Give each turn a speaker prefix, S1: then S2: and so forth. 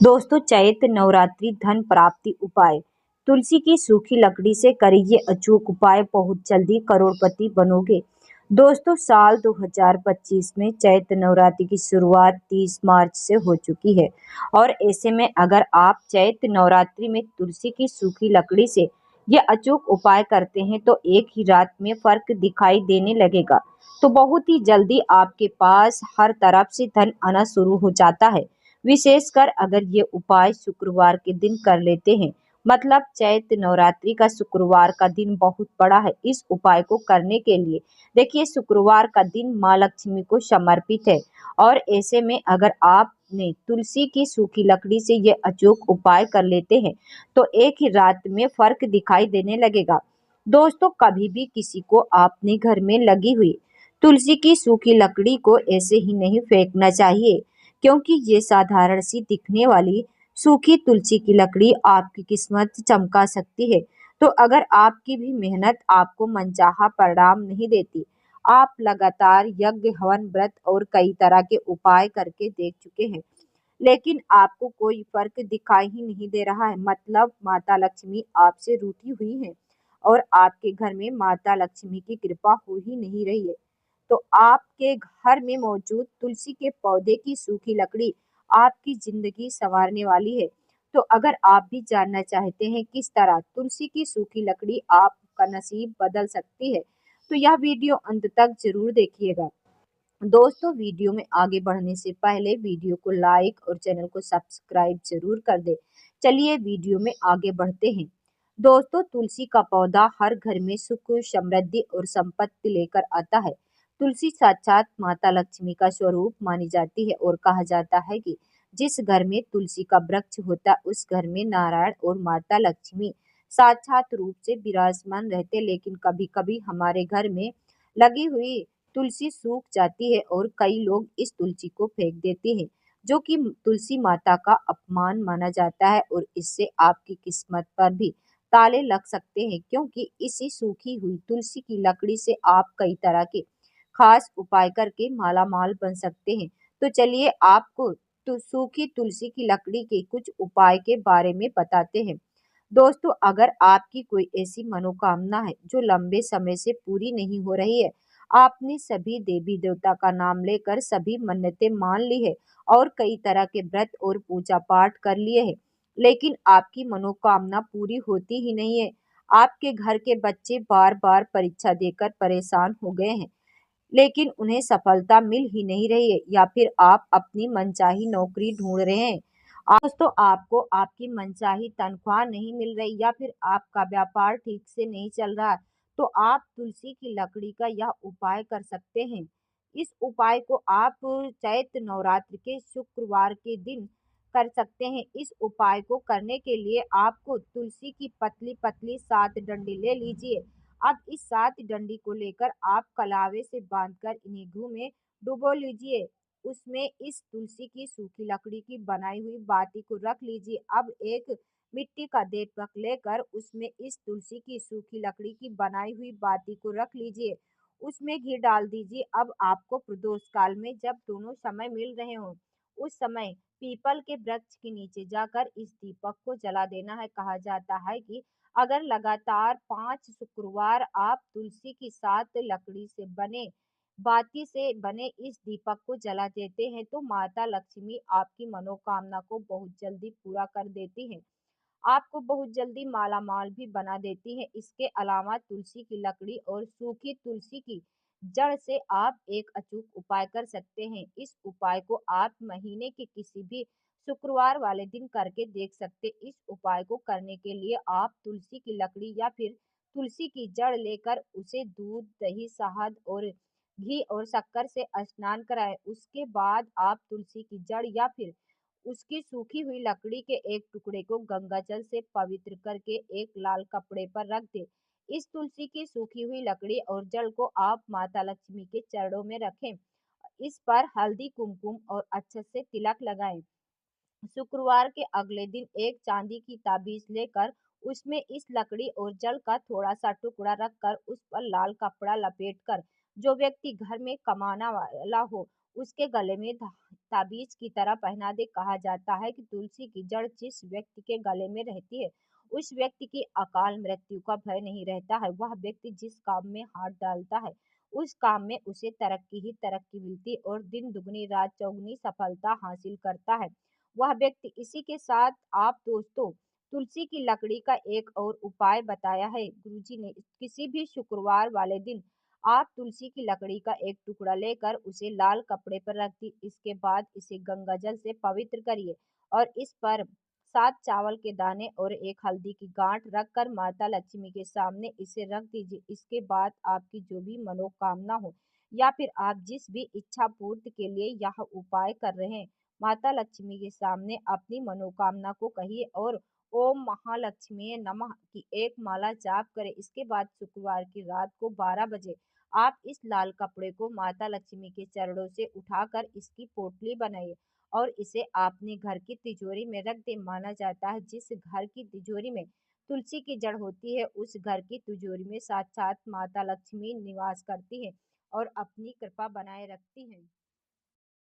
S1: दोस्तों, चैत्र नवरात्रि धन प्राप्ति उपाय। तुलसी की सूखी लकड़ी से करिए अचूक उपाय, बहुत जल्दी करोड़पति बनोगे। दोस्तों, साल 2025 में चैत्र नवरात्रि की शुरुआत 30 मार्च से हो चुकी है और ऐसे में अगर आप चैत्र नवरात्रि में तुलसी की सूखी लकड़ी से ये अचूक उपाय करते हैं तो एक ही रात में फर्क दिखाई देने लगेगा। तो बहुत ही जल्दी आपके पास हर तरफ से धन आना शुरू हो जाता है। विशेषकर अगर ये उपाय शुक्रवार के दिन कर लेते हैं, मतलब चैत्र नवरात्रि का शुक्रवार का दिन बहुत बड़ा है इस उपाय को करने के लिए। देखिए, शुक्रवार का दिन माँ लक्ष्मी को समर्पित है और ऐसे में अगर आपने तुलसी की सूखी लकड़ी से ये अचूक उपाय कर लेते हैं तो एक ही रात में फर्क दिखाई देने लगेगा। दोस्तों, कभी भी किसी को अपने घर में लगी हुई तुलसी की सूखी लकड़ी को ऐसे ही नहीं फेंकना चाहिए, क्योंकि ये साधारण सी दिखने वाली सूखी तुलसी की लकड़ी आपकी किस्मत चमका सकती है। तो अगर आपकी भी मेहनत आपको मनचाहा परिणाम नहीं देती, आप लगातार यज्ञ, हवन, व्रत और कई तरह के उपाय करके देख चुके हैं, लेकिन आपको कोई फर्क दिखाई ही नहीं दे रहा है, मतलब माता लक्ष्मी आपसे रूठी हुई है और आपके घर में माता लक्ष्मी की कृपा हो ही नहीं रही है। तो आपके घर में मौजूद तुलसी के पौधे की सूखी लकड़ी आपकी जिंदगी संवारने वाली है। तो अगर आप भी जानना चाहते हैं किस तरह तुलसी की सूखी लकड़ी आपका नसीब बदल सकती है, तो यह वीडियो अंत तक जरूर देखिएगा। दोस्तों, वीडियो में आगे बढ़ने से पहले वीडियो को लाइक और चैनल को सब्सक्राइब जरूर कर दे। चलिए वीडियो में आगे बढ़ते हैं। दोस्तों, तुलसी का पौधा हर घर में सुख, समृद्धि और संपत्ति लेकर आता है। तुलसी साक्षात माता लक्ष्मी का स्वरूप मानी जाती है और कहा जाता है कि जिस घर में तुलसी का वृक्ष होता है उस घर में नारायण और माता लक्ष्मी साक्षात रूप से विराजमान रहते। लेकिन कभी कभी हमारे घर में लगी हुई तुलसी सूख जाती है और कई लोग इस तुलसी को फेंक देते हैं, जो कि तुलसी माता का अपमान माना जाता है और इससे आपकी किस्मत पर भी ताले लग सकते हैं, क्योंकि इसी सूखी हुई तुलसी की लकड़ी से आप कई तरह के खास उपाय करके माला माल बन सकते हैं। तो चलिए आपको सूखी तुलसी की लकड़ी के कुछ उपाय के बारे में बताते हैं। दोस्तों, अगर आपकी कोई ऐसी मनोकामना है जो लंबे समय से पूरी नहीं हो रही है, आपने सभी देवी देवता का नाम लेकर सभी मन्नतें मान ली है और कई तरह के व्रत और पूजा पाठ कर लिए हैं, लेकिन आपकी मनोकामना पूरी होती ही नहीं है। आपके घर के बच्चे बार बार परीक्षा देकर परेशान हो गए हैं, लेकिन उन्हें सफलता मिल ही नहीं रही है, या फिर आप अपनी मनचाही नौकरी ढूंढ रहे हैं। दोस्तों, आपको आपकी मनचाही तनख्वाह नहीं मिल रही या फिर आपका व्यापार ठीक से नहीं चल रहा है, तो आप तुलसी की लकड़ी का यह उपाय कर सकते हैं। इस उपाय को आप चैत्र नवरात्र के शुक्रवार के दिन कर सकते हैं। इस उपाय को करने के लिए आपको तुलसी की पतली पतली 7 डंडी ले लीजिए। अब इस 7 डंडी को लेकर आप कलावे से बांधकर इन्हें घी में डुबो लीजिए। उसमें इस तुलसी की सूखी लकड़ी की बनाई हुई बाती को रख लीजिए। अब एक मिट्टी का दीपक लेकर उसमें इस तुलसी की सूखी लकड़ी की बनाई हुई बाती को रख लीजिए। उसमें घी डाल दीजिए। अब आपको प्रदोष काल में जब दोनों समय मिल रहे हों, उस समय पीपल के वृक्ष के नीचे जाकर इस दीपक को जला देना है। कहा जाता है कि अगर लगातार 5 शुक्रवार आप तुलसी की 7 लकड़ी से बने बाती से बने इस दीपक को जला देते हैं तो माता लक्ष्मी आपकी मनोकामना को बहुत जल्दी पूरा कर देती हैं। आपको बहुत जल्दी माला माल भी बना देती है। इसके अलावा तुलसी की लकड़ी और सूखी तुलसी की जड़ से आप एक अचूक उपाय कर सकते हैं। इस उपाय को आप महीने के किसी भी शुक्रवार वाले दिन करके देख सकते। इस उपाय को करने के लिए आप तुलसी की लकड़ी या फिर तुलसी की जड़ लेकर उसे दूध, दही, शहद और घी और शक्कर से स्नान कराएं। उसके बाद आप तुलसी की जड़ या फिर उसकी सूखी हुई लकड़ी के एक टुकड़े को गंगाजल से पवित्र करके एक लाल कपड़े पर रख दें। इस तुलसी की सूखी हुई लकड़ी और जड़ को आप माता लक्ष्मी के चरणों में रखें। इस पर हल्दी, कुमकुम और अच्छे से तिलक लगाएं। शुक्रवार के अगले दिन एक चांदी की ताबीज लेकर उसमें इस लकड़ी और जल का थोड़ा सा टुकड़ा रखकर उस पर लाल कपड़ा लपेटकर जो व्यक्ति घर में कमाना वाला हो उसके गले में ताबीज की तरह पहना दे। कहा जाता है कि तुलसी की जड़ जिस व्यक्ति के गले में रहती है, उस व्यक्ति की अकाल मृत्यु का भय नहीं रहता है। वह व्यक्ति जिस काम में हाथ डालता है, उस काम में उसे तरक्की ही तरक्की मिलती और दिन दुगनी रात चौगुनी सफलता हासिल करता है वह व्यक्ति। इसी के साथ आप दोस्तों तुलसी की लकड़ी का एक और उपाय बताया है गुरुजी ने। किसी भी शुक्रवार वाले दिन आप तुलसी की लकड़ी का एक टुकड़ा लेकर उसे लाल कपड़े पर रख दी। इसके बाद इसे गंगा जल से पवित्र करिए और इस पर 7 चावल के दाने और एक हल्दी की गांठ रखकर माता लक्ष्मी के सामने इसे रख दीजिए। इसके बाद आपकी जो भी मनोकामना हो या फिर आप जिस भी इच्छा पूर्ति के लिए यह उपाय कर रहे हैं, माता लक्ष्मी के सामने अपनी मनोकामना को कहिए और ओम महालक्ष्मी नमः की एक माला जाप करें। इसके बाद शुक्रवार की रात को 12 बजे आप इस लाल कपड़े को माता लक्ष्मी के चरणों से उठाकर इसकी पोटली बनाइए और इसे अपने घर की तिजोरी में रख दें। माना जाता है जिस घर की तिजोरी में तुलसी की जड़ होती है, उस घर की तिजोरी में साक्षात माता लक्ष्मी निवास करती है और अपनी कृपा बनाए रखती हैं।